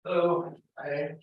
Hello, hi.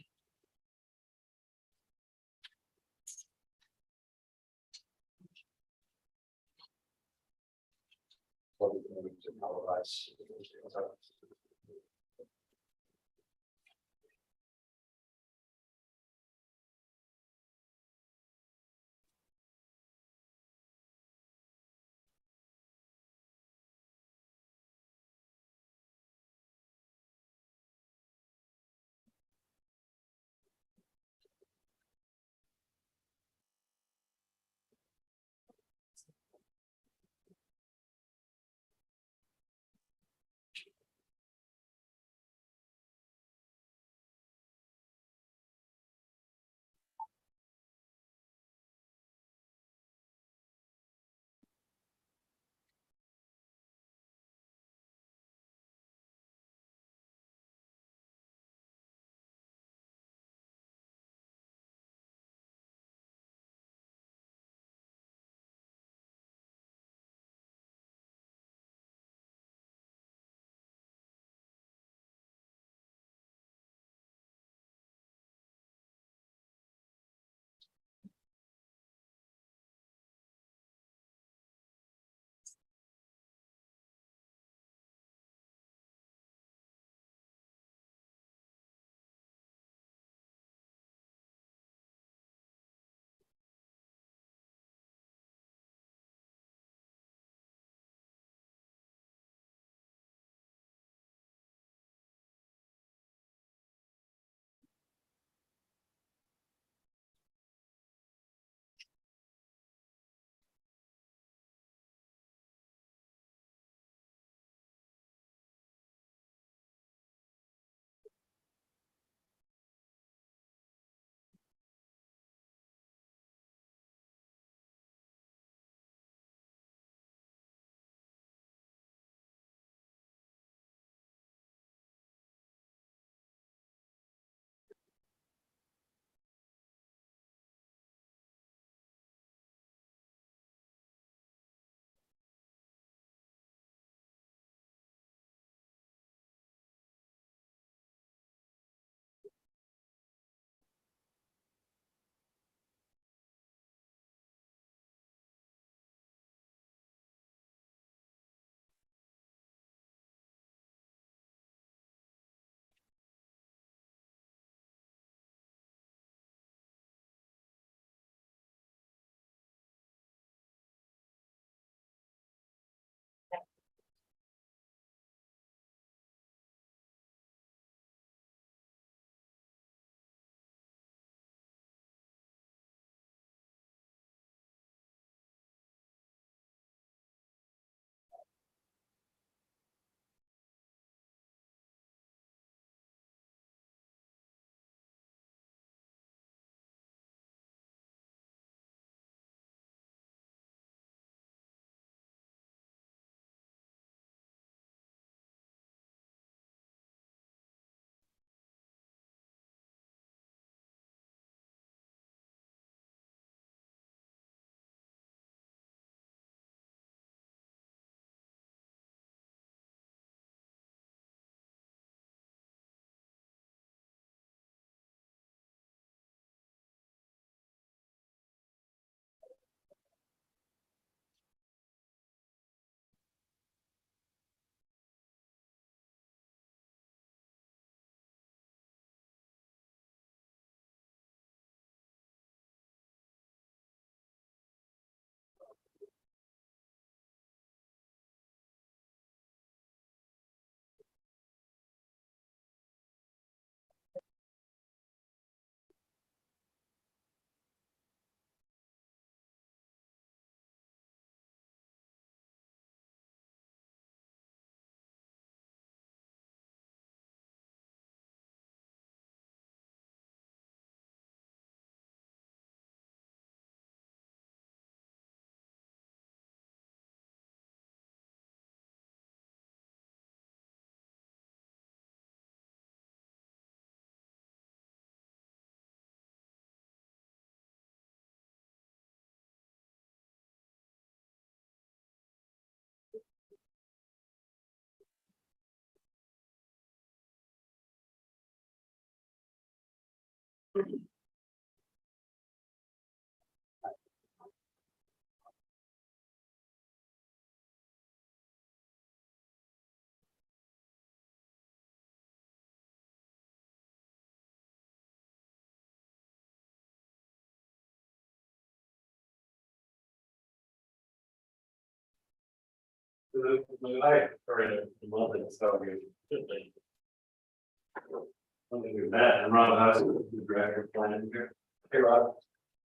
We met, and Rob Hudson, the director of planning here. Hey, Rob.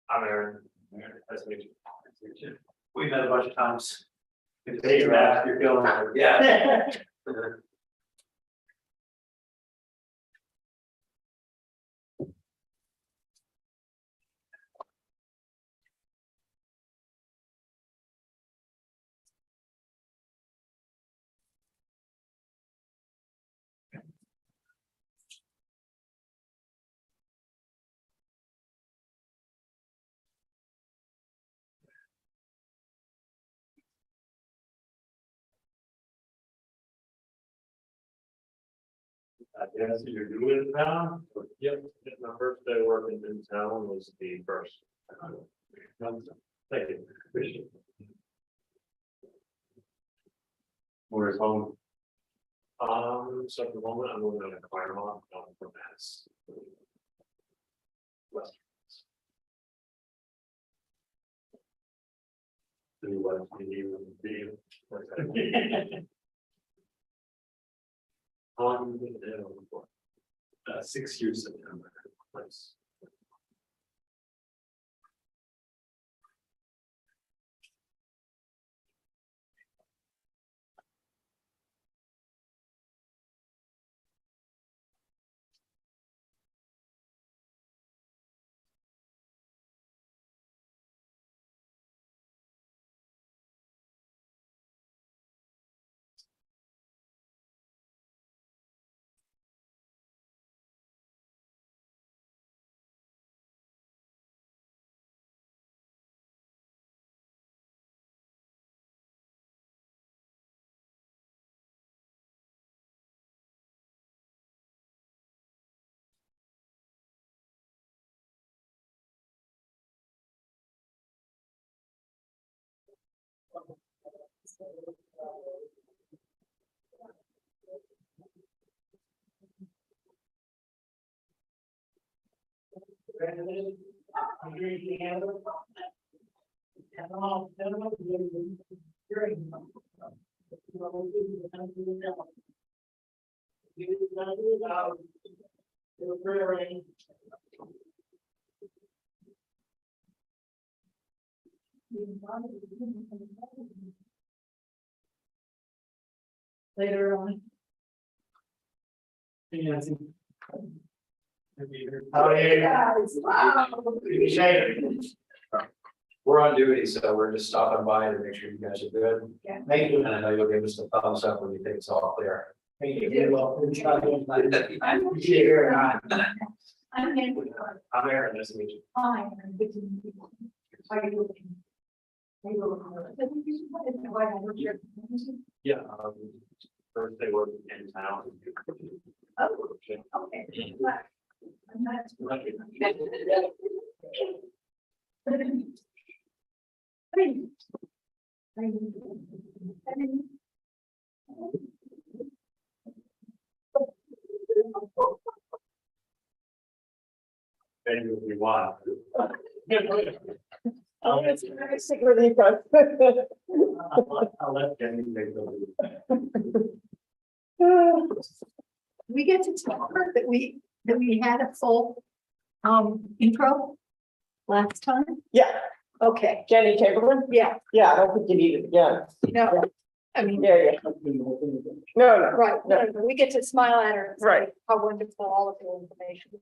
I'm Aaron. Nice to meet you. Nice to meet you. We've met a bunch of times. Good to see you, Matt. You're feeling it. Yeah. Yes, you're doing it now. Yep, my first day working in town was the first. Thank you. Appreciate it. Where's home? So at the moment I'm living in a Claremont, from Mass. West. Do what you need to be. 6 years September. Nice. Later on. How are you? We're on duty, so we're just stopping by to make sure you guys are good. Yeah. Thank you, and I know you'll give us the thumbs up when you think it's all clear. Thank you. Well, I'm here. I'm here. I'm Aaron, nice to meet you. Hi. How are you looking? Yeah, first day working in town. Oh, okay. I'm not. And if you want. Oh, it's very secretly. I'll let Jenny take the We get to talk that we had a full intro last time. Yeah, Okay, Jenny Chamberlain. yeah, Yeah, I don't think you need it again. no, I mean, Yeah. No, right, no. we get to smile at her and say Right. how wonderful all of your information.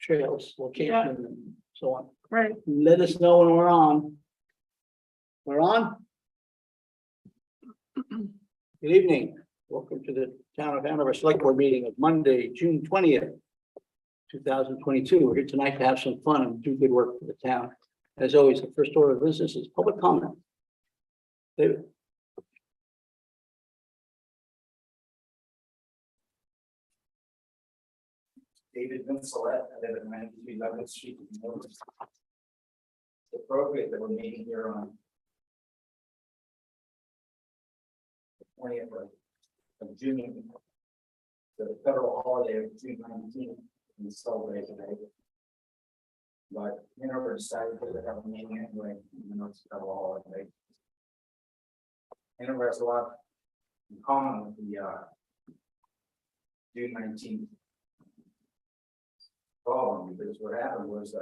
trails, location, and so on. Right. Let us know when we're on. We're on? Good evening. Welcome to the Town of Hanover Selectboard meeting of Monday, June 20th, 2022. We're here tonight to have some fun and do good work for the town. As always, the first order of business is public comment. David. David Vincelette, I live at 93 11th Street. It's appropriate that we're meeting here on the 20th of June, the federal holiday of June 19th, and celebrate today. But Hanover decided to have a meeting anyway, even though it's a federal holiday. Hanover has a lot in common with the June 19th problem, because what happened was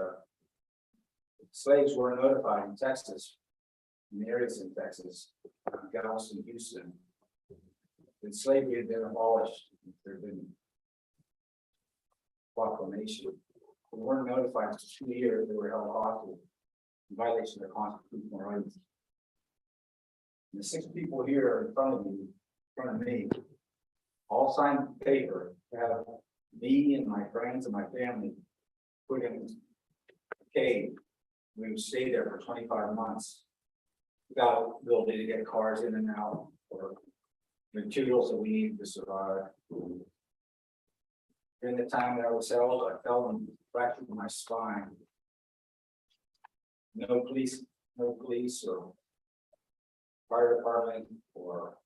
slaves were notified in Texas, in areas in Texas, Galveston, Houston, that slavery had been abolished. There had been proclamation. They weren't notified for 2 years. They were held hostage in violation of their constitutional rights. And the 6 people here in front of me, all signed paper to have me and my friends and my family put in a cave. We would stay there for 25 months without ability to get cars in and out or materials that we need to survive. During the time that I was held, I fell and fractured my spine. No police or fire department or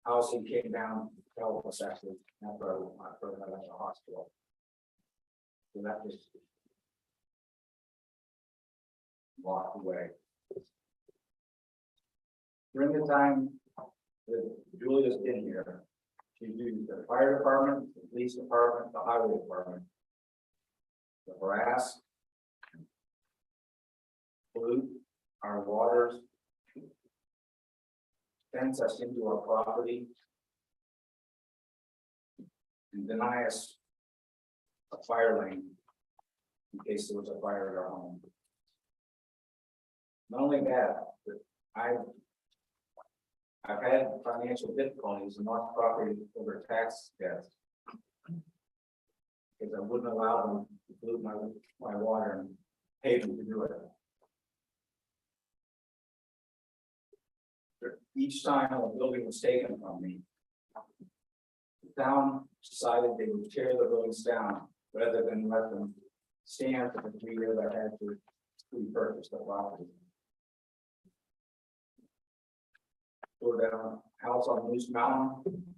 housing came down to help us actually after I left the hospital. So that just walked away. During the time that Julia's been here, she's used the fire department, the police department, the highway department to harass, pollute our waters, fence us into our property, and deny us a fire lane in case there was a fire at our home. Not only that, but I've had financial difficulties and lost property over tax debts because I wouldn't allow them to pollute my water and pay them to do it. Each time a building was taken from me, the town decided they would tear the buildings down rather than let them stand for the 3 years I had to repurchase the property. Tore down a house on Moose Mountain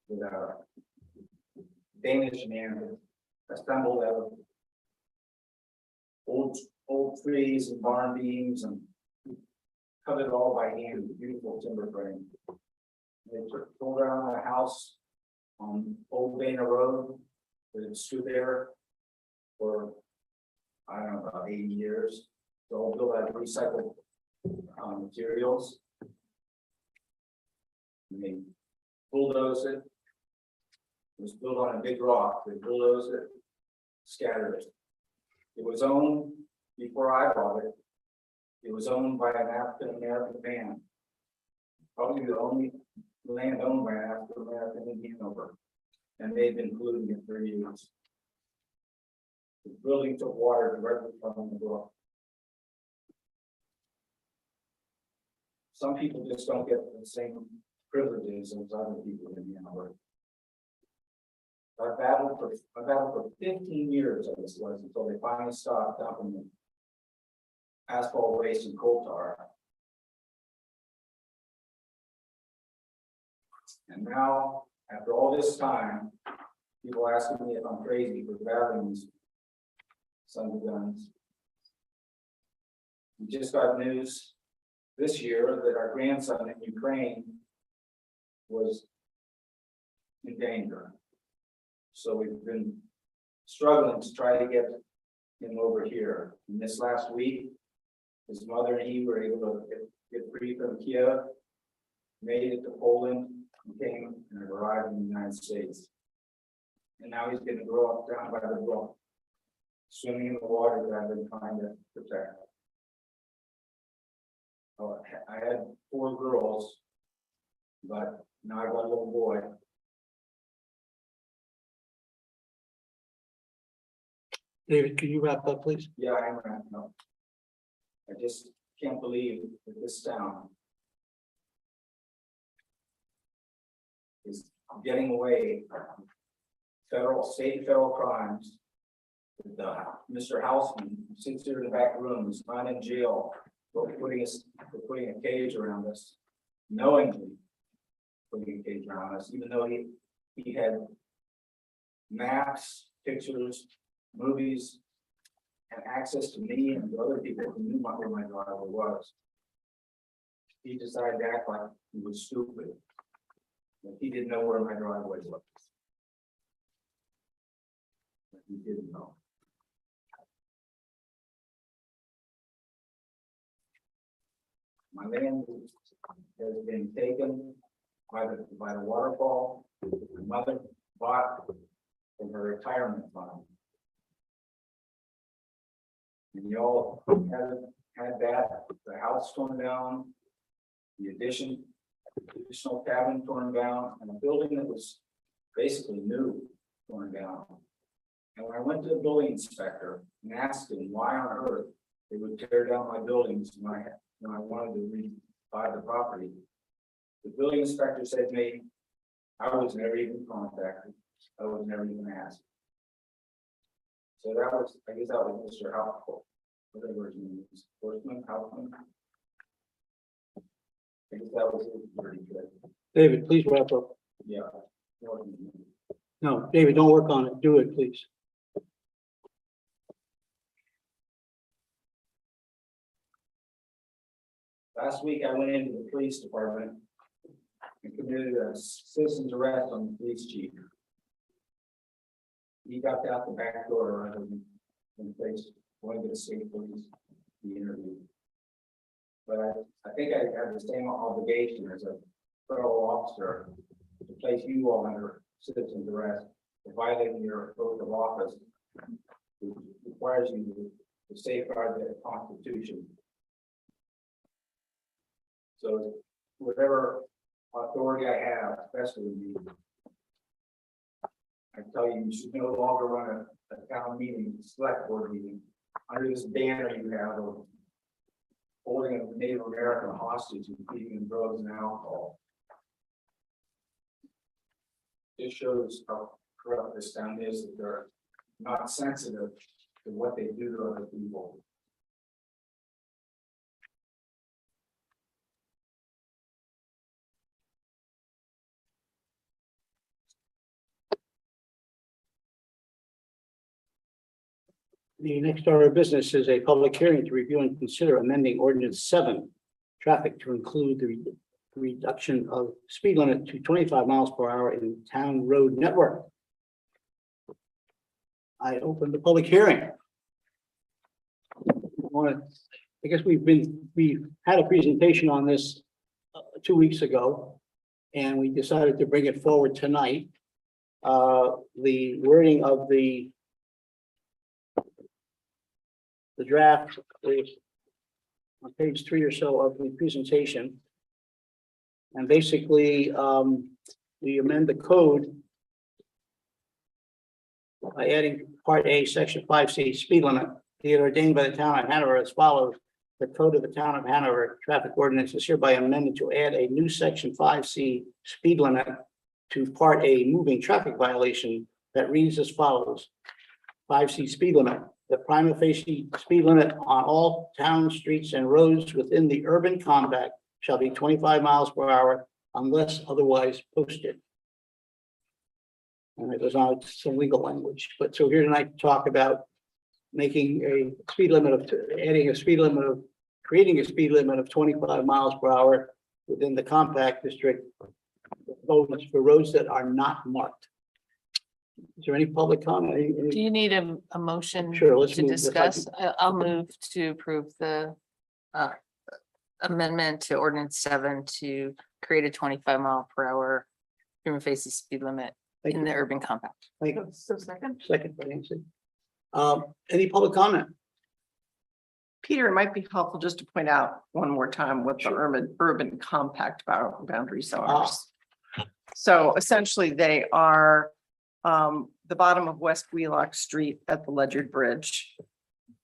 with a Danish man assembled out of old trees and barn beams and cut it all by hand with beautiful timber frame. They tore down a house on Old Dana Road that had stood there for, I don't know, about 80 years. So all built out of recycled materials. And they bulldozed it. It was built on a big rock. They bulldozed it, scattered it. It was owned before I bought it. It was owned by an African American man. Probably the only land owned by an African American in Hanover. And they've been polluting it for years. The building took water directly from the brook. Some people just don't get the same privileges as other people in Hanover. I battled for 15 years on this list until they finally stopped dumping the asphalt waste and coal tar. And now, after all this time, people asking me if I'm crazy for battling these sons of guns. We just got news this year that our grandson in Ukraine was in danger. So we've been struggling to try to get him over here. And this last week, his mother and he were able to get free from Kiev, made it to Poland, and came and arrived in the United States. And now he's gonna grow up down by the brook, swimming in the water that I've been trying to protect. Oh, I had 4 girls, but now I've got a little boy. David, can you wrap up, please? Yeah, I'm wrapping up. I just can't believe that this town is getting away from state and federal crimes. With, Mr. Houseman, who sits here in the back room, is not in jail for putting a cage around us, knowingly putting a cage around us, even though he had maps, pictures, movies, and access to me and to other people who knew where my driveway was. He decided to act like he was stupid. That he didn't know where my driveway was. But he didn't know. My land has been taken by the waterfall. My mother bought from her retirement fund. And you all had that, the house torn down, the additional cabin torn down, and a building that was basically new torn down. And when I went to the building inspector and asked him why on earth they would tear down my buildings when I wanted to buy the property, the building inspector said to me, I was never even contacted. I was never even asked. So that was, I guess that was Mr. Houseful, whatever his name is, Houseman. I guess that was pretty good. David, please wrap up. Yeah. No, David, don't work on it. Do it, please. Last week, I went into the police department and committed a citizen's arrest on the police chief. He got out the back door rather than in place, going to the state police, the interview. But I think I have the same obligation as a federal officer to place you all under citizen's arrest for violating your oath of office, which requires you to safeguard the Constitution. So whatever authority I have, especially you, I tell you, you should no longer run a town meeting, a select board meeting, under this banner you have of holding a Native American hostage and feeding them drugs and alcohol. This shows how corrupt this town is, that they're not sensitive to what they do to other people. The next order of business is a public hearing to review and consider amending Ordinance 7, traffic to include the reduction of speed limit to 25 miles per hour in town road network. I open the public hearing. I guess we've had a presentation on this 2 weeks ago, and we decided to bring it forward tonight. The wording of the draft is on page 3 or so of the presentation. And basically, we amend the code by adding Part A, Section 5C, speed limit, be it ordained by the town of Hanover as follows. The code of the town of Hanover traffic ordinance is hereby amended to add a new Section 5C speed limit to Part A, moving traffic violation, that reads as follows. 5C speed limit. The prima facie speed limit on all town streets and roads within the urban compact shall be 25 miles per hour unless otherwise posted. And it goes on to some legal language, but so here tonight to talk about making a speed limit of, creating a speed limit of 25 miles per hour within the compact district for roads that are not marked. Is there any public comment? Do you need a motion Sure, let's to move this. discuss? I'll move to approve the amendment to ordinance 7 to create a 25 mile per hour prima facie speed limit Thank in you. the urban compact. Thank you. So second. Second by Nancy. Any public comment? Peter, it might be helpful just to point out one more time what the urban compact boundaries are. So essentially, they are the bottom of West Wheelock Street at the Ledyard Bridge.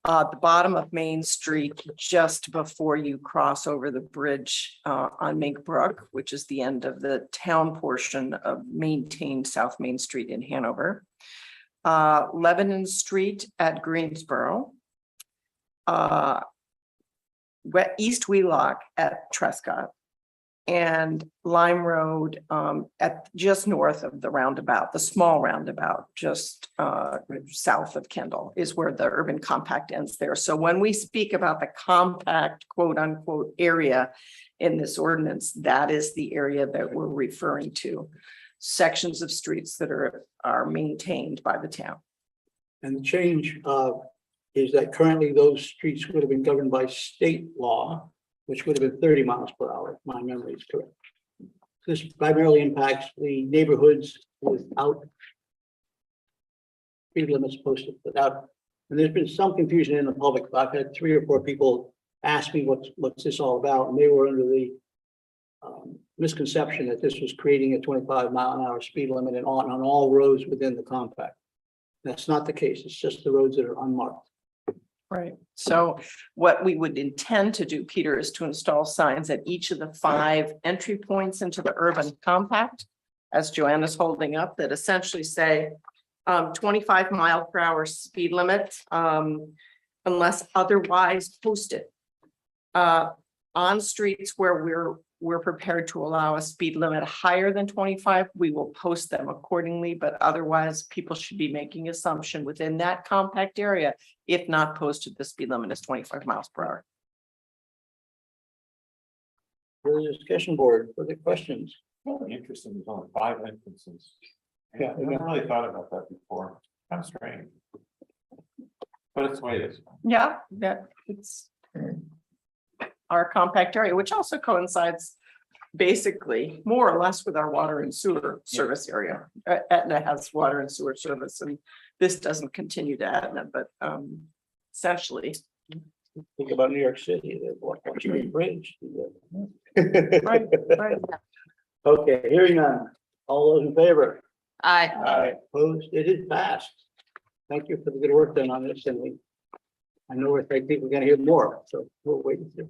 The bottom of Main Street, just before you cross over the bridge on Mink Brook, which is the end of the town portion of maintained South Main Street in Hanover. Lebanon Street at Greensboro. East Wheelock at Trescott. And Lime Road at just north of the roundabout, the small roundabout, just south of Kendall is where the urban compact ends there. So when we speak about the compact quote unquote area in this ordinance, that is the area that we're referring to. Sections of streets that are maintained by the town. And the change is that currently those streets would have been governed by state law, which would have been 30 miles per hour, if my memory is correct. This primarily impacts the neighborhoods without speed limits posted, without, and there's been some confusion in the public. I've had 3 or 4 people ask me what's this all about, and they were under the misconception that this was creating a 25-mile-an-hour speed limit and on all roads within the compact. That's not the case. It's just the roads that are unmarked. Right. So what we would intend to do, Peter, is to install signs at each of the 5 entry points into the urban compact, as Joanna's holding up, that essentially say 25-mile-per-hour speed limit unless otherwise posted. On streets where we're prepared to allow a speed limit higher than 25, we will post them accordingly, but otherwise people should be making assumption within that compact area. If not posted, the speed limit is 25 miles per hour. The discussion board for the questions. Interesting, there's only 5 entrances. Yeah. I never really thought about that before. Kind of strange. But it's the way it is. Yeah, that it's our compact area, which also coincides basically more or less with our water and sewer service area. Etna has water and sewer service, and this doesn't continue to Etna, but essentially. Think about New York City, the Washington Bridge. Right, right. Okay, hearing none. All those in favor? Aye. Opposed? It is passed. Thank you for the good work done on this, and I think we're gonna hear more, so we'll wait and see.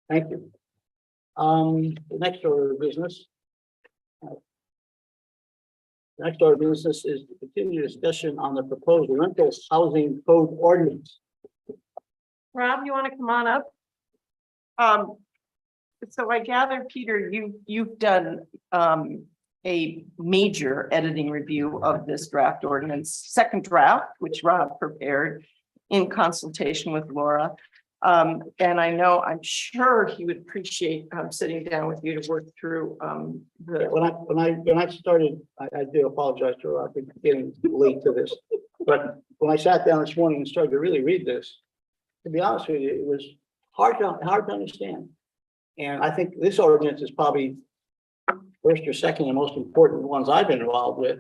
Thank you. The next order of business. Next order of business is to continue discussion on the proposed rental housing code ordinance. Rob, you want to come on up? So I gather, Peter, you've done a major editing review of this draft ordinance, second draft, which Rob prepared in consultation with Laura. And I'm sure he would appreciate sitting down with you to work through When I started, I do apologize to Rob for getting late to this, but when I sat down this morning and started to really read this, to be honest with you, it was hard to understand. And I think this ordinance is probably first or second the most important ones I've been involved with.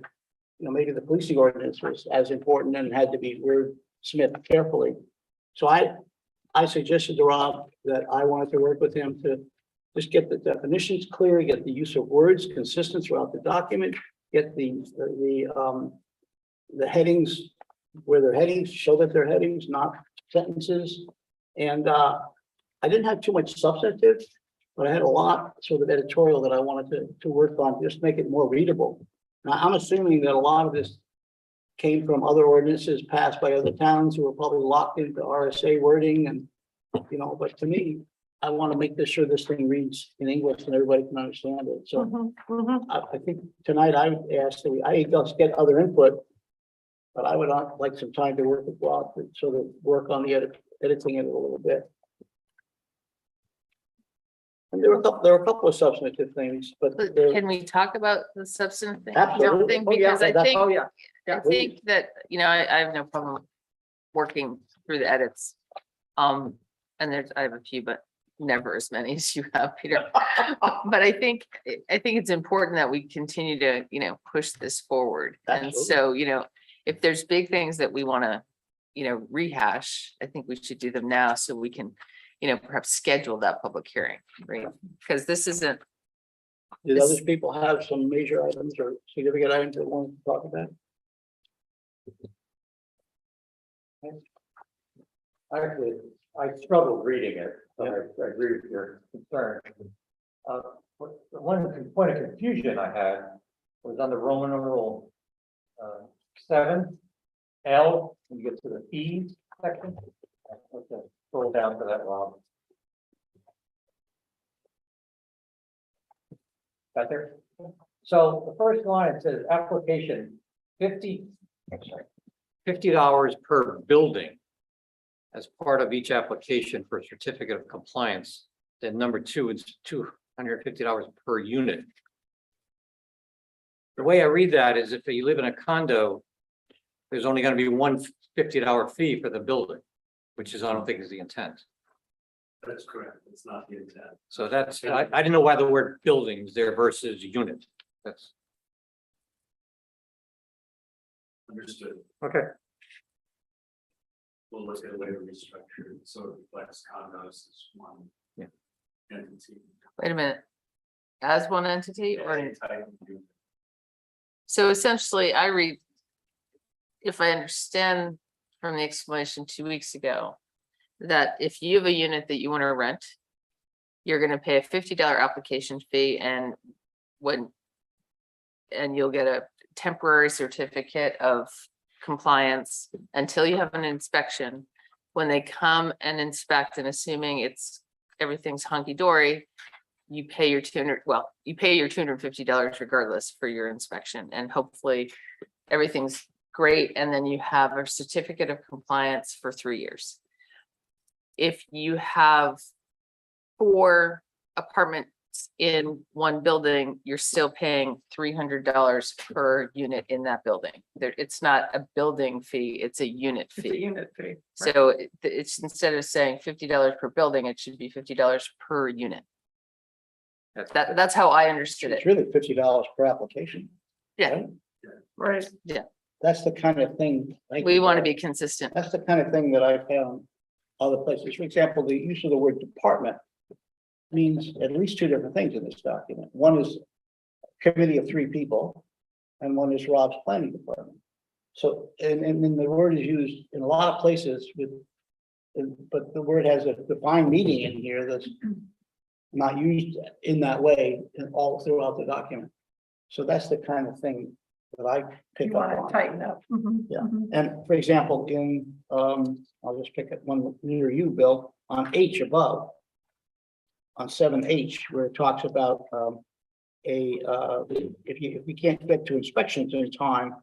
You know, maybe the policing ordinance was as important and had to be wordsmithed carefully. So I suggested to Rob that I wanted to work with him to just get the definitions clear, get the use of words consistent throughout the document, get the headings where they're headings, show that they're headings, not sentences. And I didn't have too much substantive, but I had a lot sort of editorial that I wanted to work on, just make it more readable. Now, I'm assuming that a lot of this came from other ordinances passed by other towns who were probably locked into RSA wording and, but to me, I want to make sure this thing reads in English and everybody can understand it. So I think tonight I would ask that I just get other input, but I would like some time to work with Rob to sort of work on the editing it a little bit. And there were a couple of substantive things, but Can we talk about the substantive thing? Absolutely. Something? Oh, yeah, Because I think, yeah. I think that, I have no problem working through the edits. And I have a few, but never as many as you have, Peter. But I think it's important that we continue to, push this forward. And Absolutely. so, if there's big things that we want to, rehash, I think we should do them now so we can, perhaps schedule that public hearing, right? Because this isn't, Did other people have some major items or significant items they want to talk about? Actually, I struggled reading it, so I agree with your concern. One point of confusion I had was on the Roman numeral 7, L, when you get to the fees section. Okay, scroll down to that, Rob. Got there? So the first line says application $50 per building as part of each application for a certificate of compliance. Then number 2 is $250 per unit. The way I read that is if you live in a condo, there's only going to be one $50 fee for the building, which is, I don't think is the intent. That's correct. It's not the intent. So that's, I didn't know why the word buildings there versus unit. That's Understood. okay. We'll look at a way to restructure it so it reflects condos as one entity. wait a minute, as one entity or? Any type of unit. So essentially, I read, if I understand from the explanation 2 weeks ago, that if you have a unit that you want to rent, you're going to pay a $50 application fee and you'll get a temporary certificate of compliance until you have an inspection. When they come and inspect, and assuming everything's hunky-dory, you pay your $250 regardless for your inspection, and hopefully everything's great, and then you have a certificate of compliance for 3 years. If you have 4 apartments in one building, you're still paying $300 per unit in that building. It's not a building fee, it's a unit It's a fee. unit fee. right. So it's instead of saying $50 per building, it should be $50 per unit. That's how I understood It's it. really $50 per application. Yeah, Right. That's the kind of thing. we want to be consistent. That's the kind of thing that I found other places. For example, the use of the word department means at least 2 different things in this document. One is a committee of 3 people, and one is Rob's planning department. So, and then the word is used in a lot of places but the word has a defined meaning in here that's not used in that way all throughout the document. So that's the kind of thing that I pick You up want on. to tighten up. Mhm, Yeah. mhm. And for example, I'll just pick up one near you, Bill, on H above. On 7H, where it talks about if we can't get to inspections in time,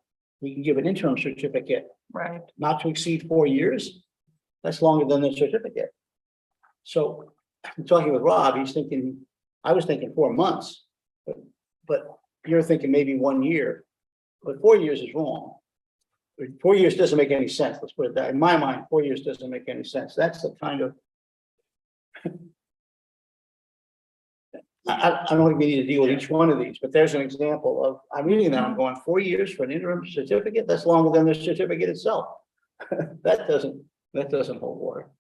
we can give an interim certificate Right. not to exceed 4 years. That's longer than the certificate. So I'm talking with Rob, I was thinking 4 months. But you're thinking maybe 1 year, but 4 years is wrong. 4 years doesn't make any sense. Let's put it that. In my mind, 4 years doesn't make any sense. That's the kind of. I don't think we need to deal with each one of these, but there's an example of, I'm reading that, I'm going 4 years for an interim certificate. That's longer than the certificate itself. That doesn't hold water.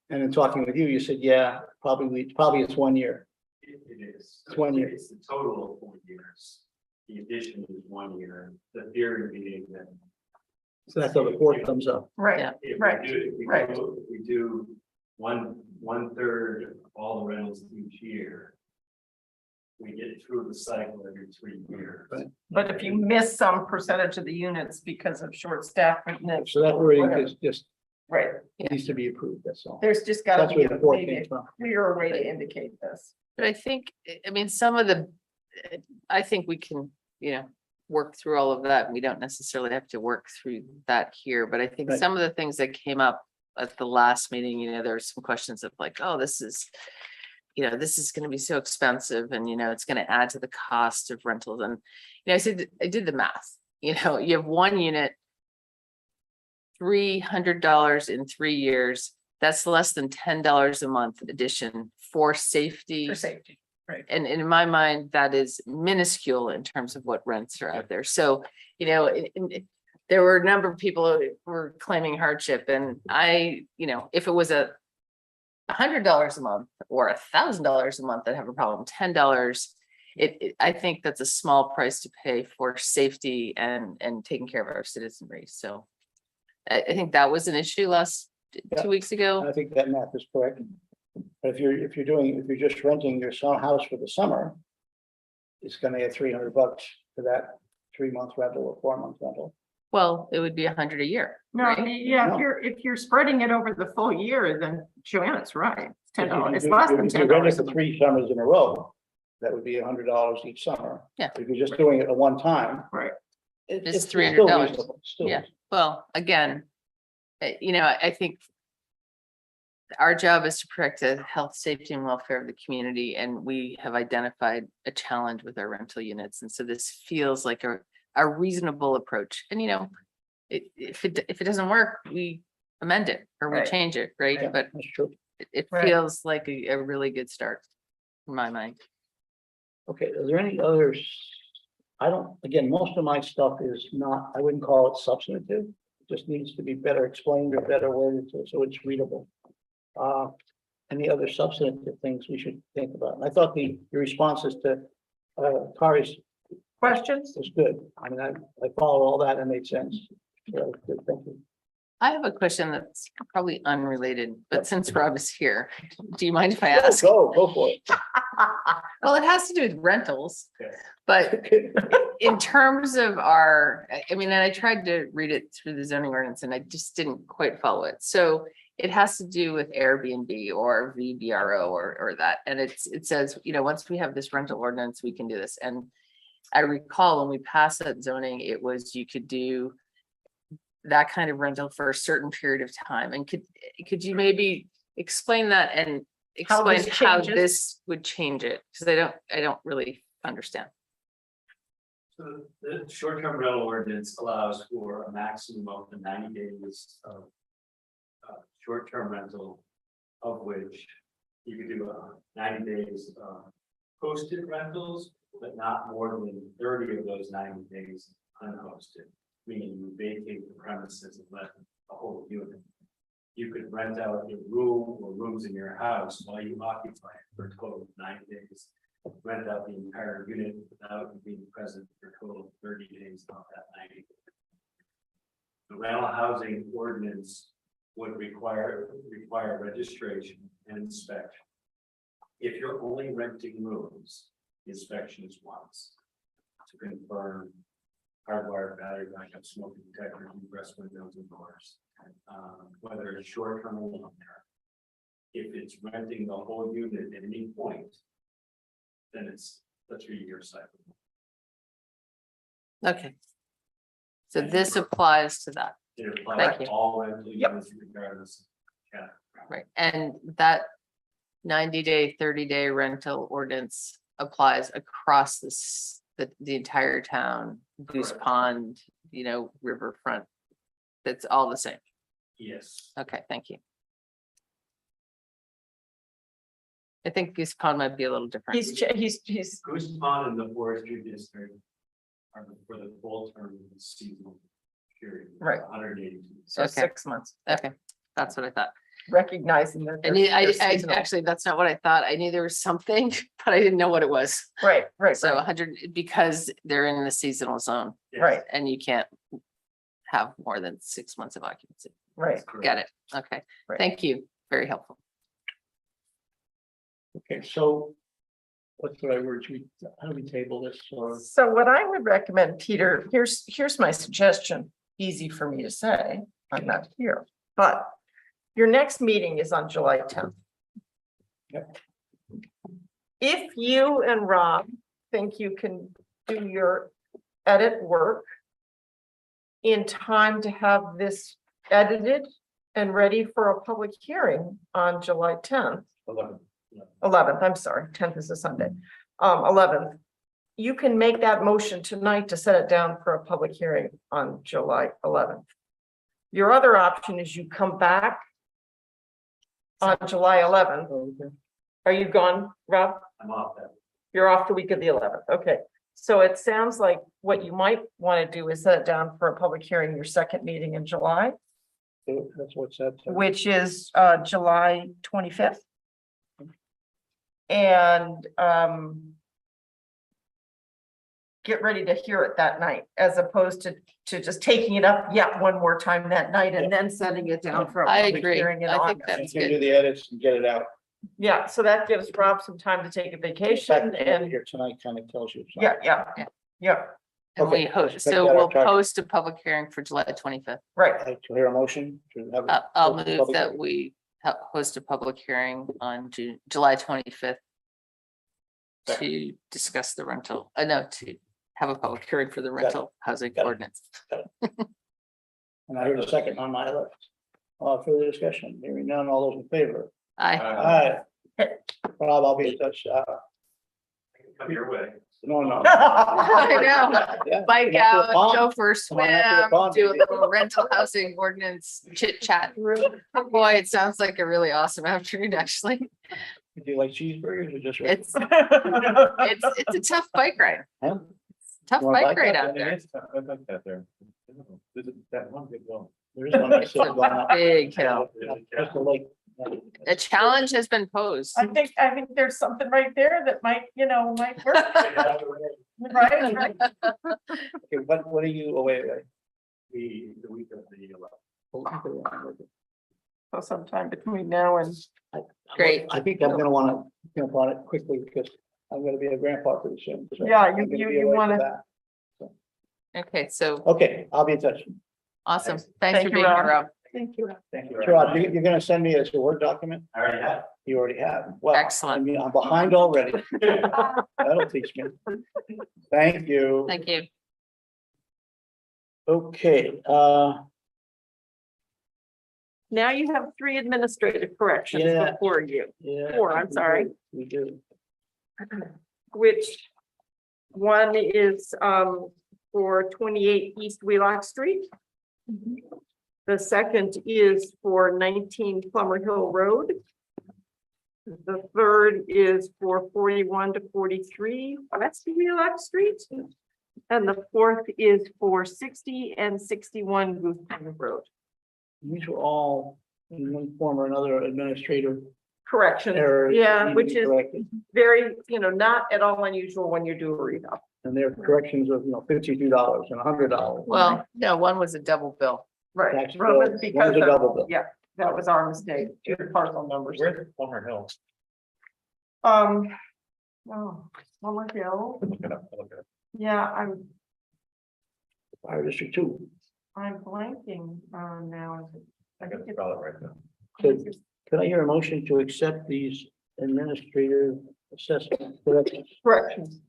And in talking with you, you said, yeah, probably it's 1 year. It is. It's 1 year. It's the total of 4 years. The addition is 1 year. The theory being that So that's how the 4th comes up. Right. Yeah. Right. if right. we do one third of all the rentals each year, we get through the cycle every 3 years. Right. But if you miss some percentage of the units because of short staffing. So that wording is just Right. needs to be approved, that's all. There's just got That's to be where the 4th maybe came a from. clearer way to indicate this. But I think, some of I think we can, work through all of that. We don't necessarily have to work through that here, but I think Right. some of the things that came up at the last meeting, there were some questions of like, oh, this is going to be so expensive and, it's going to add to the cost of rentals. And, I did the math, you have 1 unit, $300 in 3 years. that's less than $10 a month addition for safety. For safety, right. And in my mind, that is minuscule in terms of what rents are out there. So, you know, there were a number of people who were claiming hardship, and if it was $100 a month or $1,000 a month that have a problem, $10, I think that's a small price to pay for safety and taking care of our citizenry. So I think that was an issue Yeah. 2 weeks ago. I think that math is correct. But if you're just renting your house for the summer, it's gonna add $300 for that 3-month rental or 4-month rental. Well, it would be $100 a year. No, right? yeah, No. if you're spreading it over the full year, then Joanna's right. It's If you $10. It's do- less if than you $10. rent it for 3 summers in a row, that would be $100 each summer. Yeah. If you're just doing it at one time. Right. It's still $300. reasonable, still Yeah. reasonable. Well, again, I think our job is to protect the health, safety, and welfare of the community, and we have identified a challenge with our rental units. And so this feels like a reasonable approach. And if it doesn't work, we amend it or we Right. change it, right? Yeah, But that's true. it Right. feels like a really good start in my mind. Okay, is there any others? Again, most of my stuff is not, I wouldn't call it substantive. It just needs to be better explained or better worded so it's readable. Any other substantive things we should think about? And I thought the responses to Kari's Questions? was good. I mean, I followed all that and made sense. So, good, thank you. I have a question that's probably unrelated, but since Rob is here, do you mind if I ask? Go for it. Well, it has to do with rentals, Okay. but in terms of and I tried to read it through the zoning ordinance and I just didn't quite follow it. So it has to do with Airbnb or VBRO or that. And it says, once we have this rental ordinance, we can do this. And I recall when we passed that zoning, it was, you could do that kind of rental for a certain period of time. And could you maybe explain that and explain this how changes? this would change it? Because I don't really understand. So the short-term rental ordinance allows for a maximum of 90 days of short-term rental, of which you could do 90 days of posted rentals, but not more than 30 of those 90 days unhosted, meaning you vacate the premises and let a whole unit. You could rent out a room or rooms in your house while you occupy it for a total of 90 days. Rent out the entire unit without being present for a total of 30 days of that 90 days. The rental housing ordinance would require registration and inspection. If you're only renting rooms, the inspection is once to confirm hardwired battery backup, smoke detectors, egress windows and doors, whether it's short term or long term. If it's renting the whole unit at any point, then it's a 3-year cycle. Okay. So this applies to that, It Thank applies you. to all rental Yep. units regardless. Yeah. right? And that 90-day, 30-day rental ordinance applies across the entire town, Goose Correct. Pond, riverfront. That's all the same. Yes. Okay, thank you. I think Goose Pond might be a little different. He's, Goose Pond and the forestry district are for the full term of the seasonal period. Right. 182. so Okay. 6 months, Okay, that's what I thought. recognizing that. I knew, they're I seasonal. actually, that's not what I thought. I knew there was something, but I didn't know what it was. Right, So right, 100, because they're in the seasonal zone Yes. right, and you can't have more than 6 months of occupancy. right. Correct. Got it. Okay, Right. thank you. Very helpful. Okay, so what's the right word? How do we table this or? So what I would recommend, Peter, here's my suggestion, easy for me to say, I'm not here, but your next meeting is on July 10th. Yep. If you and Rob think you can do your edit work in time to have this edited and ready for a public hearing on July 10th, 11th, I'm sorry, 10th is a Sunday, 11th. You can make that motion tonight to set it down for a public hearing on July 11th. Your other option is you come back on July 11th. Okay. Are you gone, Rob? I'm off that. You're off the week of the 11th. Okay. So it sounds like what you might want to do is set it down for a public hearing, your second meeting in July, So that's what's that. which is July 25th. And get ready to hear it that night, as opposed to just taking it up yet one more time that night and then sending it down for a I public agree. hearing in I think August. that's You can good. do the edits and get it out. Yeah, so that gives Rob some time to take a vacation and, Here tonight kind of tells you. yeah. And we Okay, host, let's make so that our we'll target. post a public hearing for July 25th. Right. I'd like to hear a motion to have. I'll move that we host a public hearing on July 25th to discuss the rental, no, to have a public hearing for the rental housing Got it. ordinance. And I heard a second on my left. Further discussion, hearing none, all those in favor? I, Aye. Rob, I'll be in touch. Come your way. No, no. I know. Yeah, Bike come out to out, the pond. go for a Come on out to the swim, pond, do a baby. little rental housing ordinance chit chat. Boy, it sounds like a really awesome afternoon, actually. Do you like cheeseburgers or just? It's a tough bike ride. Huh? Tough You wanna bike bike ride up? out there. I like that there. There's that one big one. There is one that's It's going up. a big hill. Just a lake. A challenge has been posed. I think there's something right there that might work. Right? Okay, what are you away? The week of the 11th. So sometime between now and. Great. I think I'm gonna wanna jump on it quickly because I'm gonna be a grandpa pretty soon. so Yeah, I'm gonna be you away for wanna- that. Okay, so Okay, I'll be in touch. awesome. Thanks Thank for you, being here, Rob. Rob. Thank you. Thank you. Rod, you're gonna send me as a Word document? I already have. You already have. Well, Excellent. I mean, I'm behind already. That'll teach me. Thank you. Thank you. Okay, Now you have 3 administrative corrections Yeah. before you, yeah. 4, I'm sorry. We do. which one is for 28 East Wheelock Street. The second is for 19 Plummer Hill Road. The third is for 41 to 43 West Wheelock Street. And the fourth is for 60 and 61 Goose Pond Road. These were all in one form or another administrative Correction, errors. yeah, that need which to be is corrected. very, not at all unusual when you do a revamp. And they're corrections of, $52 and $100. Well, no, one was a double bill. Right. Tax Roman, bill, because one's a of- double bill. Yeah, that was our mistake, 2 parcel numbers. Where's Plummer Hill? Oh, Plummer Hill, Look it up, look it up. yeah, Fire District 2. I'm blanking now. I gotta spell it right now. So could I hear a motion to accept these administrative assessment corrections? Corrections.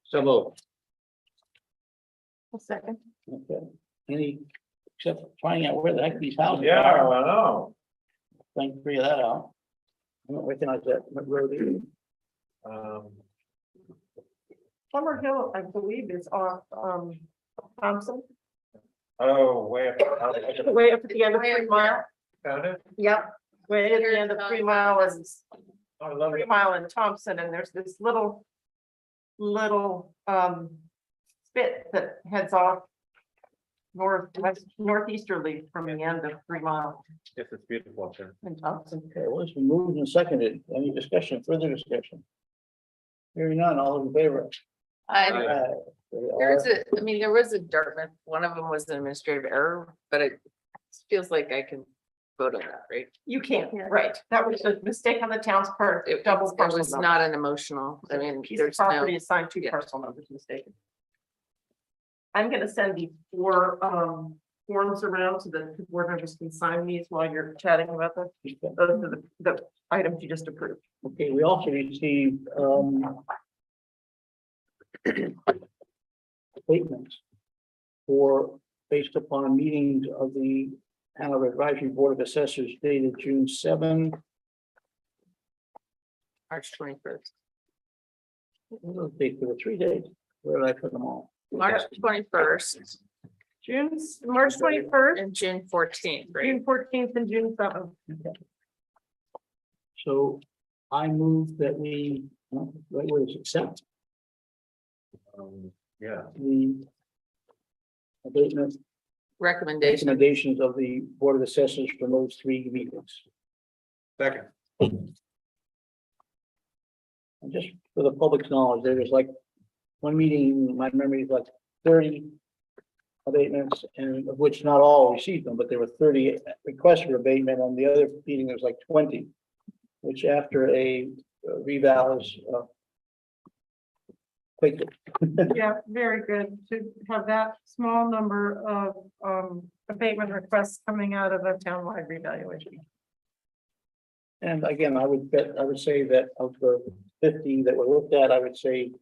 So moved. A second. Okay, any, except finding out where the heck these houses Yeah, are. I know. Thank figure that out. I don't recognize that road either. Plummer Hill, I believe, is off Thompson, Oh, way up. way up at the end of 3 Mile. Found it? Yep, way at the end of 3 Mile and Oh, I love 3 it. Mile and Thompson, and there's this little spit that heads off northeasterly from the end of 3 Mile Yes, it's beautiful up there. in Thompson. Okay, well, it's been moved and seconded. Any discussion, further discussion? Hearing none, all in favor? Aye. There was a Dartmouth, one of them was an administrative error, but it feels like I can vote on that, right? You can't, right, that was a mistake on the town's part, It double it parcel was number. not an emotional, I mean, Piece of there's no, property assigned 2 yeah. parcel numbers mistaken. I'm gonna send these 4 forms around so that the board members can sign these while you're chatting about them. Those are the items you just approved. Okay, we also received, statements based upon meetings of the Hanover Advisory Board of Assessors dated June 7. March 21st. Those dates were 3 days. Where did I put them all? March 21st, March 21st, And June 14th, right? June 14th and June 7th. So I move that we, right word is accept Yeah. the abatement Recommendation. recommendations of the Board of Assessors for those 3 meetings. Second. And just for the public's knowledge, there was like one meeting, my memory is like 30 abatements, and of which not all received them, but there were 30 requests for abatement. On the other meeting, there was like 20, which after a reval is quite good. Yeah, very good to have that small number of abatement requests coming out of a townwide revaluation. And again, I would say that of the 50 that were looked at, I would say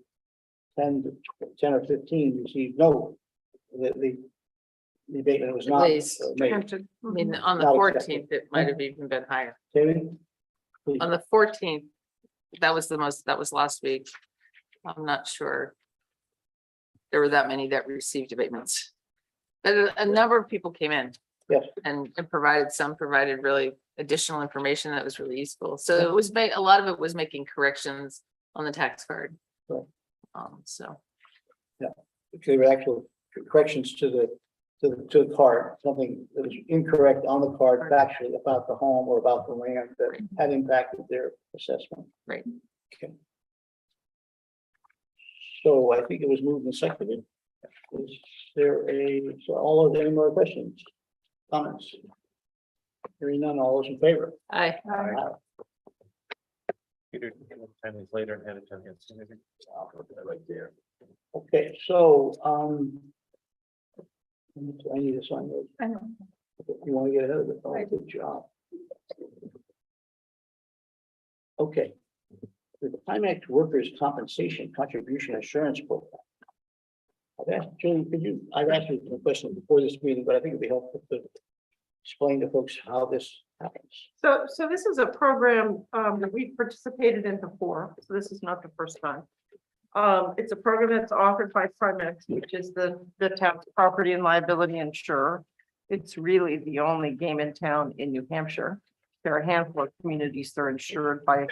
10 or 15 received no. The abatement was not At least. made. I mean, on the Not 14th, it might have even been higher. David? Please. On the 14th, that was last week. I'm not sure. There were that many that received abatements. But a number of people came in. Yes. And provided really additional information that was really useful. So it was a lot of it was making corrections on the tax card. Right. So. There were actual corrections to the card, something that was incorrect on the card factually about the home or about the land that had impacted their assessment. Right. Okay. So I think it was moved and seconded. Is there any more questions, comments? Hearing none, all those in favor? Aye. Peter, 10 minutes later and had it done against anything. Right there. Okay, so, I need to sign those. I know. You want to get ahead of it? Oh, good job. Okay. The Primex Workers' Compensation Contribution Assurance Program. I've asked Julie, I've asked you a question before this meeting, but I think it'd be helpful to explain to folks how this happens. So this is a program that we participated in before, so this is not the first time. It's a program that's offered by Primex, which is the town's property and liability insurer. It's really the only game in town in New Hampshire. There are a handful of communities that are insured by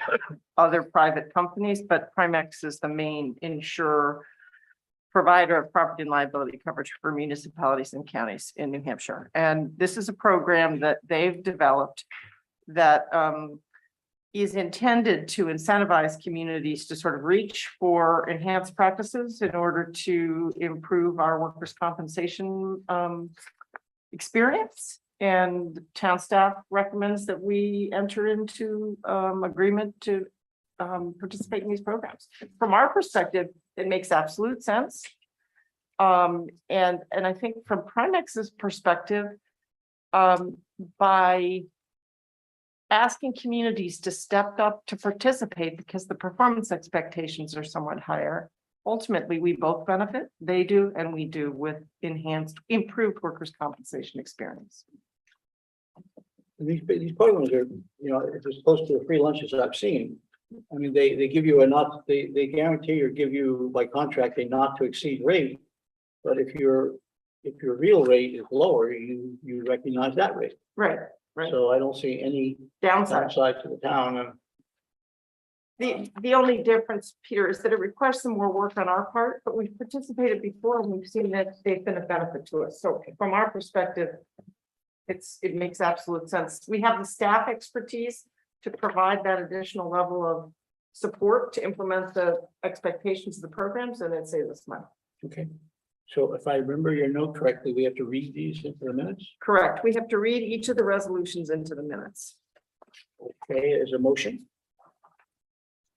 other private companies, but Primex is the main insurer, provider of property and liability coverage for municipalities and counties in New Hampshire. And this is a program that they've developed that is intended to incentivize communities to sort of reach for enhanced practices in order to improve our workers' compensation experience. And town staff recommends that we enter into agreement to participate in these programs. From our perspective, it makes absolute sense. And I think from Primex's perspective, by asking communities to step up to participate because the performance expectations are somewhat higher, ultimately we both benefit. They do and we do with improved workers' compensation experience. These programs are, it's as close to the free lunches I've seen. I mean, they give you they guarantee or give you by contract a not to exceed rate. But if your real rate is lower, you recognize that rate. Right, right. So I don't see any Downside. to the town. The only difference, Peter, is that it requires some more work on our part, but we've participated before and we've seen that they've been a benefit to us. So from our perspective, it makes absolute sense. We have the staff expertise to provide that additional level of support to implement the expectations of the programs, and it saves us money. Okay. So if I remember your note correctly, we have to read these into the minutes? Correct. We have to read each of the resolutions into the minutes. Okay, as a motion,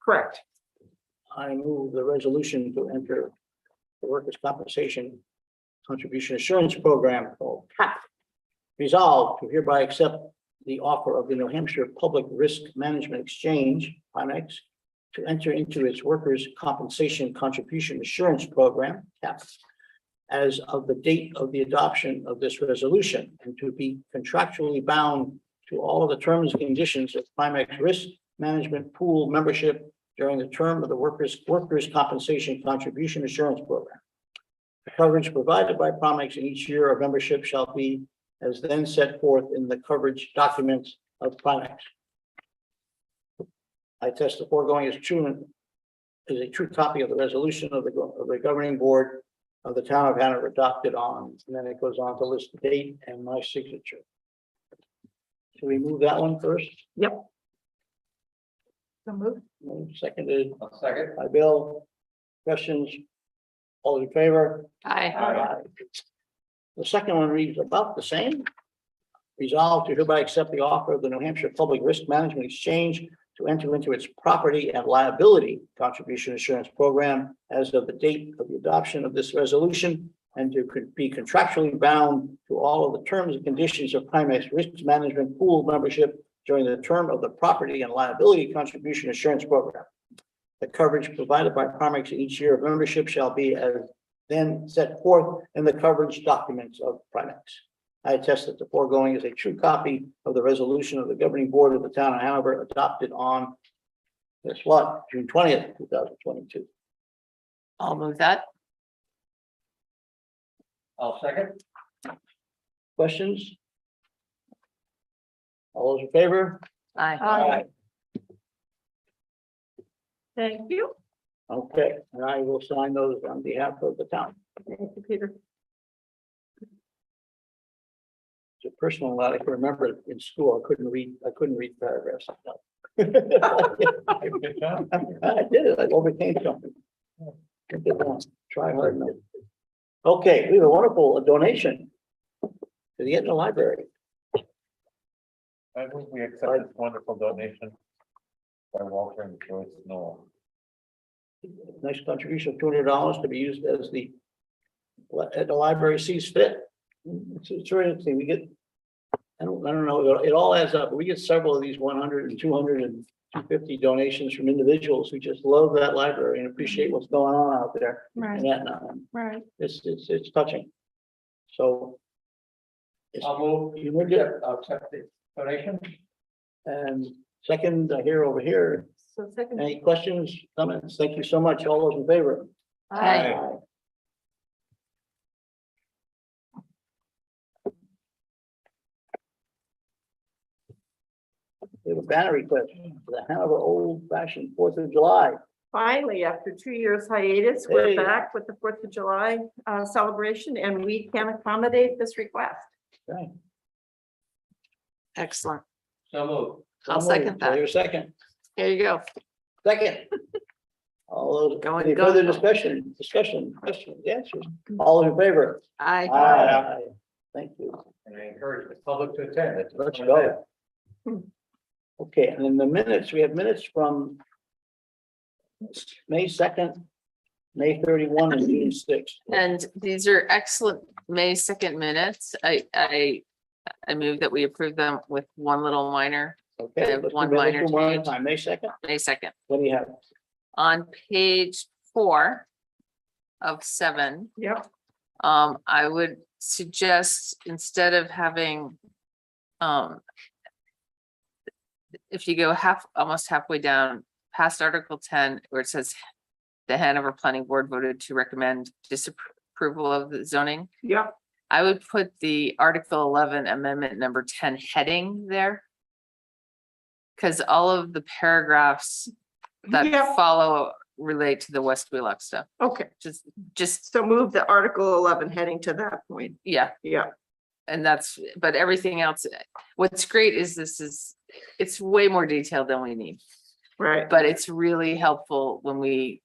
Correct. I move the resolution to enter the workers' compensation contribution assurance program called CAP. Resolved to hereby accept the offer of the New Hampshire Public Risk Management Exchange, Primex, to enter into its workers' compensation contribution assurance program, CAP, as of the date of the adoption of this resolution, and to be contractually bound to all of the terms and conditions of Primex Risk Management Pool membership during the term of the workers' compensation contribution assurance program. The coverage provided by Primex in each year of membership shall be as then set forth in the coverage documents of Primex. I attest the foregoing is true, is a true copy of the resolution of the governing board of the town of Hanover adopted on, and then it goes on to list the date and my signature. Should we move that one first? Yep. So moved. Seconded I'll second. by Bill. Questions? All in favor? Aye. The second one reads about the same. Resolved to hereby accept the offer of the New Hampshire Public Risk Management Exchange to enter into its property and liability contribution assurance program as of the date of the adoption of this resolution, and to be contractually bound to all of the terms and conditions of Primex Risk Management Pool membership during the term of the property and liability contribution assurance program. The coverage provided by Primex each year of membership shall be as then set forth in the coverage documents of Primex. I attest that the foregoing is a true copy of the resolution of the governing board of the town of Hanover adopted on, guess what, June 20th, 2022. I'll move that. I'll second. Questions? All those in favor? Aye. Aye. Thank you. Okay, and I will sign those on behalf of the town. Thank you, Peter. It's a personal lot. I can remember in school, I couldn't read paragraphs. Good job. I did it. I overcame something. Good one. Try hard enough. Okay, we have a wonderful donation to the Etna Library. I think we accept this wonderful donation by Walter and Joyce Noel. Nice contribution of $200 to be used as the library sees fit. It's very interesting. We get, I don't know, it all adds up. We get several of these 100 and 200 and 250 donations from individuals who just love that library and appreciate what's going on out there. Right, in Etna. right. It's touching. So. I'll move. You moved it, I'll accept the donation. and second, over here. So second. Any questions, comments? Thank you so much. All those in favor? Aye. We have a banner request for the Hanover Old Fashioned 4th of July. Finally, after 2 years hiatus, we're Hey. back with the 4th of July celebration, and we can accommodate this request. Okay. Excellent. So move. I'll second that. Your second. Here you go. Second. All those, Going, any going. further discussion, questions, answers? All in favor? Aye. Aye. Thank you. And I encourage the public to attend. It's Let's an go. event. Okay, and then the minutes, we have minutes from May 2nd, May 31, and June 6th. And these are excellent May 2nd minutes. I move that we approve them with one little minor, I Okay. have let's one do minutes minor one at a change. time. May 2nd, May 2nd. what do you have? On page 4 of 7, Yep. I would suggest instead of having, if you go almost halfway down past Article 10, where it says the Hanover Planning Board voted to recommend disapproval of the zoning, Yep. I would put the Article 11 Amendment number 10 heading there. Because all of the paragraphs that Yep. follow relate to the West Wheelock stuff. Okay, Just, so move the Article 11 heading to that point. yeah, Yeah. and but everything else, what's great is it's way more detailed than we need, Right. but it's really helpful when we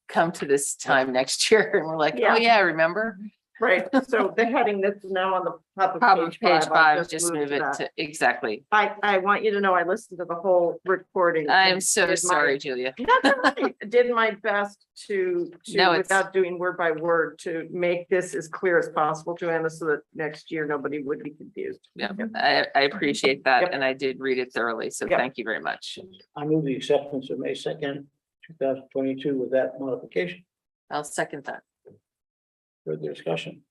come to this time next year and we're like, Yeah. oh yeah, remember? Right. So the heading that's now on the top of Probably page page 5, 5, just move it that. to, exactly. I want you to know I listened to the whole recording. I'm and so did my- sorry, Julia. That's all right. Did my best to No, it's- without doing word by word, to make this as clear as possible to Anna, so that next year nobody would be confused. Yeah, I appreciate that, Yep. and I did read it thoroughly, so Yep. thank you very much. I move the acceptance of May 2nd, 2022 with that modification. I'll second that. Further discussion?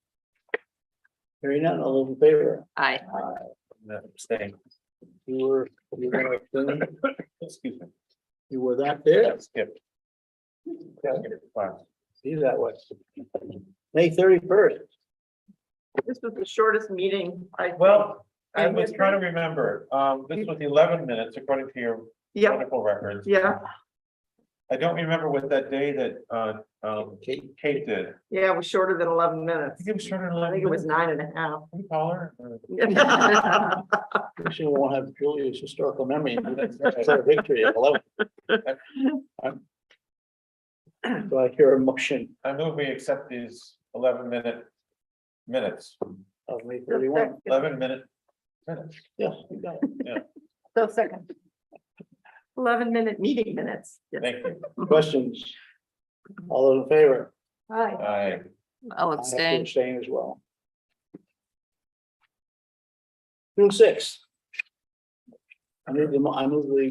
Hearing none, all those in favor? Aye. Abstain. You were abstaining? Excuse me. You were that there? Skip. Okay. See that way. May 31st. This was the shortest meeting. Well, I And was history? trying to remember, this was 11 minutes according to your Yeah, wonderful records. yeah, I don't remember what that day that, Kate did. yeah, it was shorter than 11 I minutes. think it was shorter than I 11 think it was minutes. 9.5. Can you call her? We sure won't have Julia's historical memory. Declare victory at 11. Do I hear a motion I move we accept these 11-minute minutes, of May 31? 11-minute minutes. Yes, you got it. So second. 11-minute meeting minutes. Yes. Thank you. Questions? All those in favor? Hi. Aye. I'll I have to abstain. abstain as well. June 6th. I move the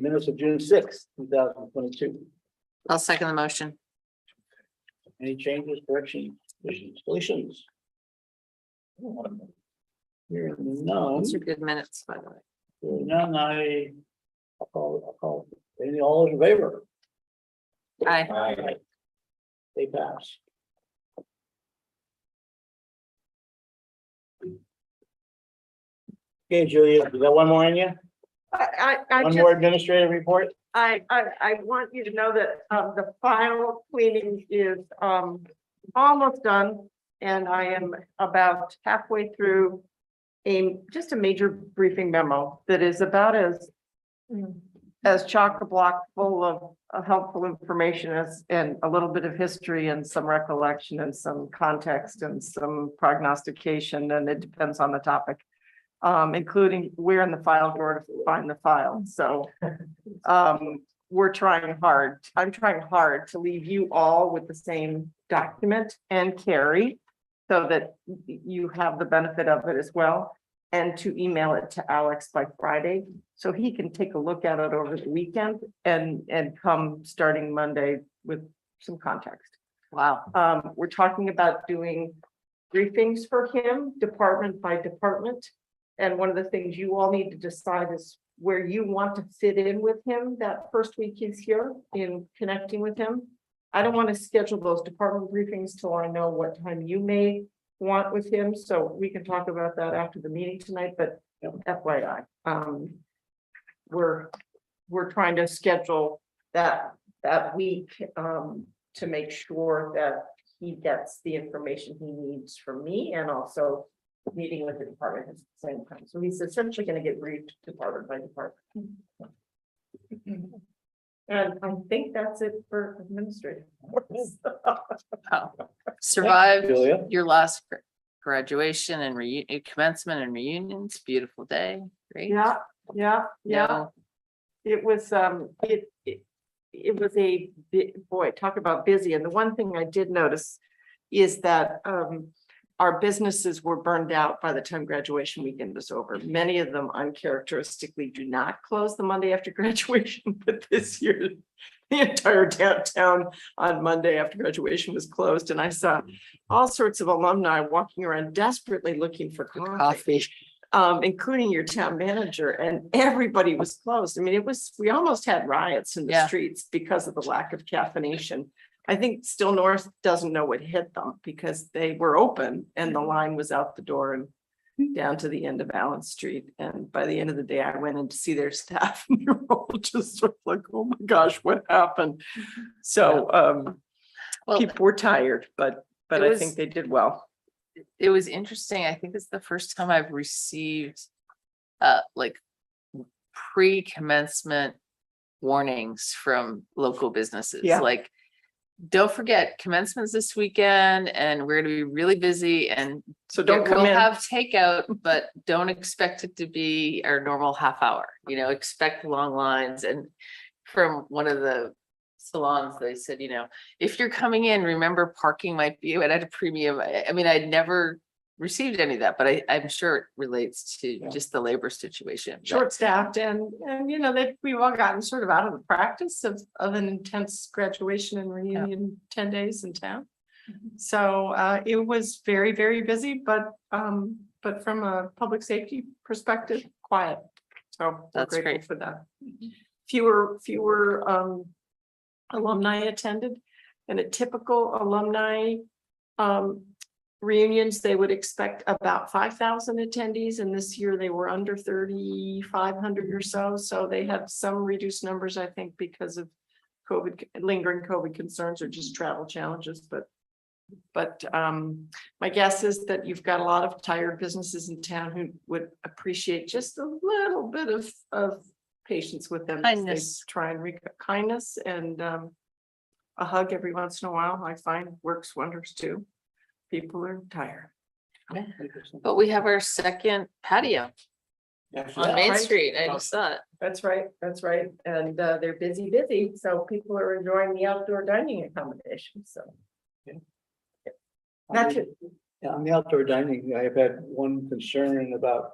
minutes of June 6th, 2022. I'll second the motion. Any changes, corrections, additions, deletions? Hearing none, Those are good minutes, by the way. hearing none, I'll call, any, all those in favor? Aye. Aye. They pass. Okay, Julia, you got one more in you? I One just, more administrative report? I want you to know that, the final cleaning is, almost done. And I am about halfway through just a major briefing memo that is about as chock-a-block full of helpful information and a little bit of history and some recollection and some context and some prognostication, and it depends on the topic. Including where in the file drawer to find the file. So we're trying hard. I'm trying hard to leave you all with the same document and Carrie so that you have the benefit of it as well, and to email it to Alex by Friday so he can take a look at it over the weekend and come starting Monday with some context. Wow. We're talking about doing briefings for him, department by department. And one of the things you all need to decide is where you want to fit in with him that first week he's here in connecting with him. I don't want to schedule those department briefings till I know what time you may want with him, so we can talk about that after the meeting tonight, but FYI. We're trying to schedule that week to make sure that he gets the information he needs from me, and also meeting with the department at the same time. So he's essentially going to get briefed department by department. And I think that's it for administrative. Wow. Survived Julia? your last graduation and commencement and reunions. Beautiful day. Great. Yeah, yeah, yeah. No, It was, it was boy, talk about busy. And the one thing I did notice is that, our businesses were burned out by the time graduation weekend was over. Many of them uncharacteristically do not close the Monday after graduation, but this year, the entire downtown on Monday after graduation was closed. And I saw all sorts of alumni walking around desperately looking for coffee. Including your town manager, and everybody was closed. I mean, we almost had riots in the streets because of the lack of caffeination. I think Still North doesn't know what hit them because they were open and the line was out the door and down to the end of Allen Street. And by the end of the day, I went in to see their staff and they were all just sort of like, oh my gosh, what happened? So well, people were tired, but I was- think they did well. it was interesting. I think it's the first time I've received like pre-commencement warnings from local businesses. Yeah. Like, don't forget commencement's this weekend and we're gonna be really busy, and So don't come we'll in. have takeout, but don't expect it to be our normal half hour, expect long lines. And from one of the salons, they said, if you're coming in, remember parking might be at a premium. I mean, I'd never received any of that, but I'm sure it relates to just the labor situation. Short-staffed and that we've all gotten sort of out of the practice of an intense graduation and reunion 10 days in town. So it was very, very busy, but from a public safety perspective, quiet. So we're That's grateful great. for that. Fewer alumni attended, and a typical alumni reunions, they would expect about 5,000 attendees, and this year they were under 3,500 or so. So they have some reduced numbers, I think, because of COVID, lingering COVID concerns or just travel challenges, but my guess is that you've got a lot of tired businesses in town who would appreciate just a little bit of patience with them. as they Kindness. Try and kindness and a hug every once in a while, I find works wonders too. People are tired. But we have our second patio on Main right. Street. I just saw it. That's right, and they're busy, so people are enjoying the outdoor dining accommodations, so. That's it. Yeah, on the outdoor dining, I have had one concern about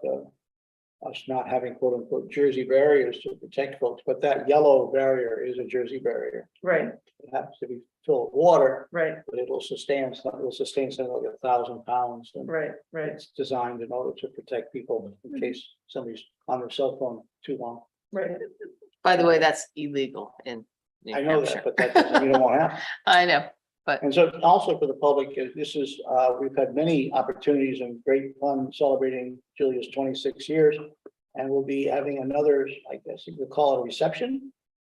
us not having quote unquote Jersey barriers to protect folks, but that yellow barrier is a Jersey barrier. Right, It happens to be full of water, right, but it'll sustain something like 1,000 pounds. And right. it's designed in order to protect people in case somebody's on their cell phone too long. Right. By the way, that's illegal in New I know Hampshire. that, but that doesn't mean it won't happen. I know. And so also for the public, this is, we've had many opportunities and great fun celebrating Julia's 26 years. And we'll be having another, I guess you could call it a reception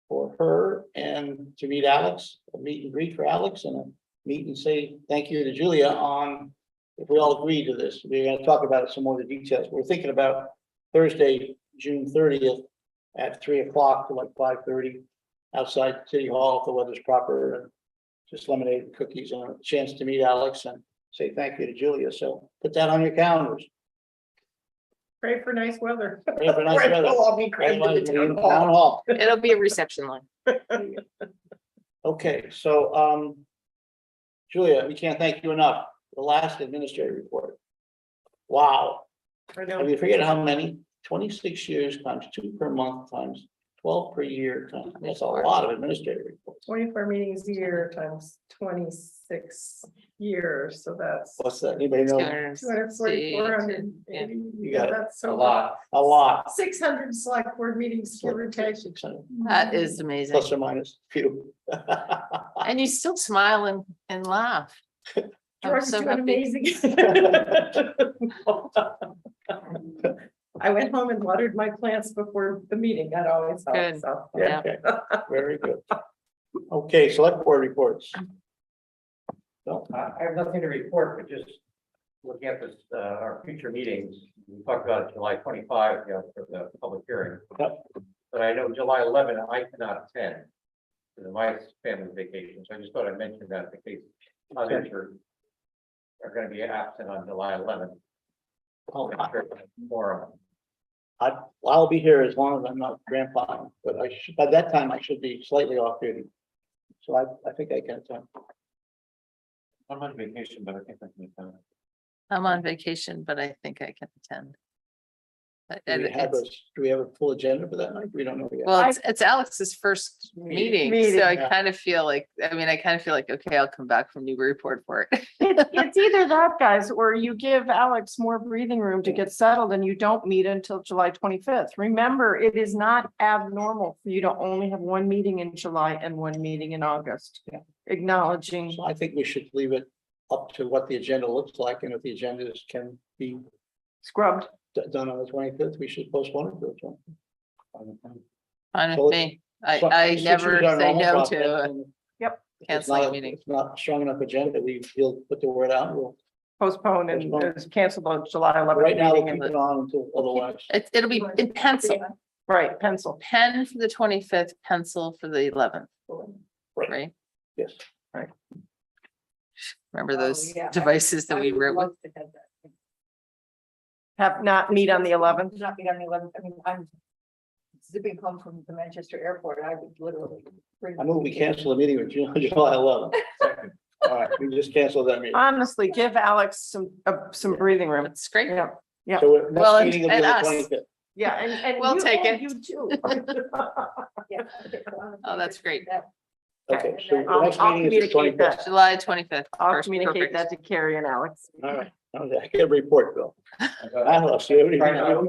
for her and to meet Alex, a meet and greet for Alex and a meet and say thank you to Julia on, if we all agree to this, we're going to talk about it some more of the details. We're thinking about Thursday, June 30th at 3 o'clock to like 5:30 outside City Hall if the weather's proper, and just lemonade and cookies and a chance to meet Alex and say thank you to Julia. So put that on your calendars. Pray for nice weather. Pray for nice Right, weather. we'll all be crammed in the town hall. It'll be a reception line. Okay, so Julia, we can't thank you enough. The last administrative report. Wow. I I know. mean, forget how many, 26 years times 2 per month times 12 per year times, that's a lot of administrative reports. 24 meetings a year times 26 years, so that's What's that? Anybody know? 240, Yeah. You got it. That's so A lot. A lot. 600 select board meetings, give or take. 600 That is amazing. plus or minus a few. And you still smile and laugh. I'm George's so doing happy. amazing. I went home and watered my plants before the meeting. That always helps. Good. So, Yeah. Okay, very good. Okay, select board reports. No, I have nothing to report, but just looking at this, our future meetings, we talked about July 25, for the public hearing. Yep. But I know July 11, I cannot attend because of my family vacation, so I just thought I'd mention that in case others are going to be absent on July 11th. Oh, Forum. I'll be here as long as I'm not grandfathering, but I should, by that time I should be slightly off duty. So I think I can attend. I'm on vacation, but I think I can attend. I'm on vacation, but I think I can attend. But Do we have a full agenda for that night? We don't know yet. Well, it's Alex's first meeting, Meeting, so I yeah. kind of feel like, okay, I'll come back from Newburyport for it. It's either that, guys, or you give Alex more breathing room to get settled and you don't meet until July 25th. Remember, it is not abnormal for you to only have one meeting in July and one meeting in August. Yeah. Acknowledging. So I think we should leave it up to what the agenda looks like, and if the agendas can be Scrubbed. done on the 25th, we should postpone it to the 25th. Fine So with me. So I this never is our say normal no process, to and if it's canceling not- a meeting. It's not a strong enough agenda, we'll put the word out, we'll, Postpone and Postpone. cancel the July 11th. right now, we'll meeting keep and it on until otherwise. It'll be in pencil, Right, pencil. pen for the 25th, pencil for the 11th, Right. right? Yes. Remember those devices that we wrote with? Have not meet on the 11th. Not be on the 11th. I mean, I'm zipping home from the Manchester airport. I would literally. I move we cancel the meeting with July 11th. All right, we just canceled that meeting. Honestly, give Alex some breathing room. That's great. Yeah, So Well, next meeting will be and the us. 25th. yeah, and We'll you- take oh, it. You too. Yeah. Oh, that's great. Okay, so the I'll next meeting is the communicate that. 25th. July 25th. I'll First, communicate perfect. that to Carrie and Alex. All right, okay, I get a report, Bill. I don't see everybody.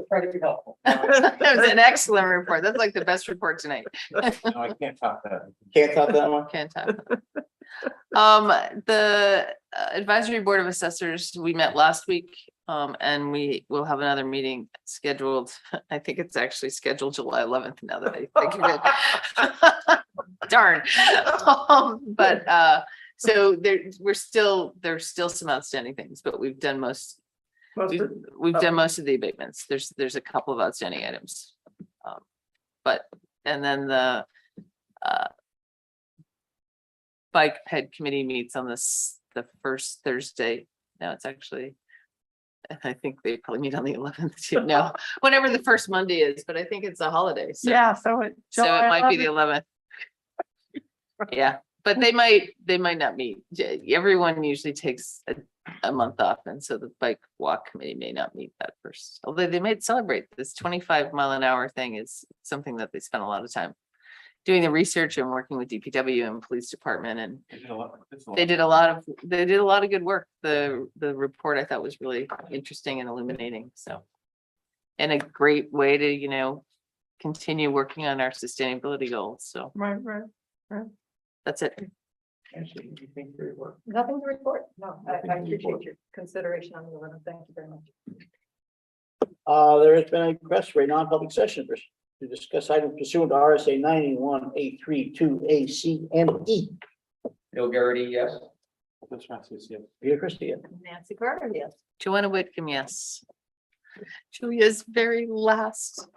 Try to be helpful. That was an excellent report. That's like the best report tonight. No, I can't top that. Can't top that one. Can't top. The advisory board of assessors, we met last week, and we will have another meeting scheduled. I think it's actually scheduled July 11th now that I think of it. Darn. So there's still some outstanding things, but we've done most of the abatements. There's a couple of outstanding items. And then the bike ped committee meets on the first Thursday. No, it's actually, I think they probably meet on the 11th too. No, whenever the first Monday is, but I think it's a holiday. So, Yeah, so it. so it might be the 11th. Yeah, but they might not meet. Everyone usually takes a month off, and so the bike walk committee may not meet that first. Although they might celebrate this 25-mile-an-hour thing is something that they spend a lot of time doing the research and working with DPW and police department, and they did a lot of good work. The report I thought was really interesting and illuminating. So, and a great way to continue working on our sustainability goals. So Right. that's it. Nothing to report. No, I appreciate your consideration on the 11th. Thank you very much. There has been a request for a non-public session to discuss items pursuant to RSA 91(a)(3)(2)(a), (c), and E. Bill Garrity, yes. Peter Christie. Nancy Carter, yes. Joanna Whitcomb, yes. Julia's very last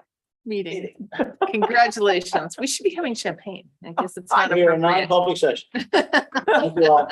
meeting. Congratulations. We should be having champagne. I guess it's not We're in appropriate. non-public session. Thank you all.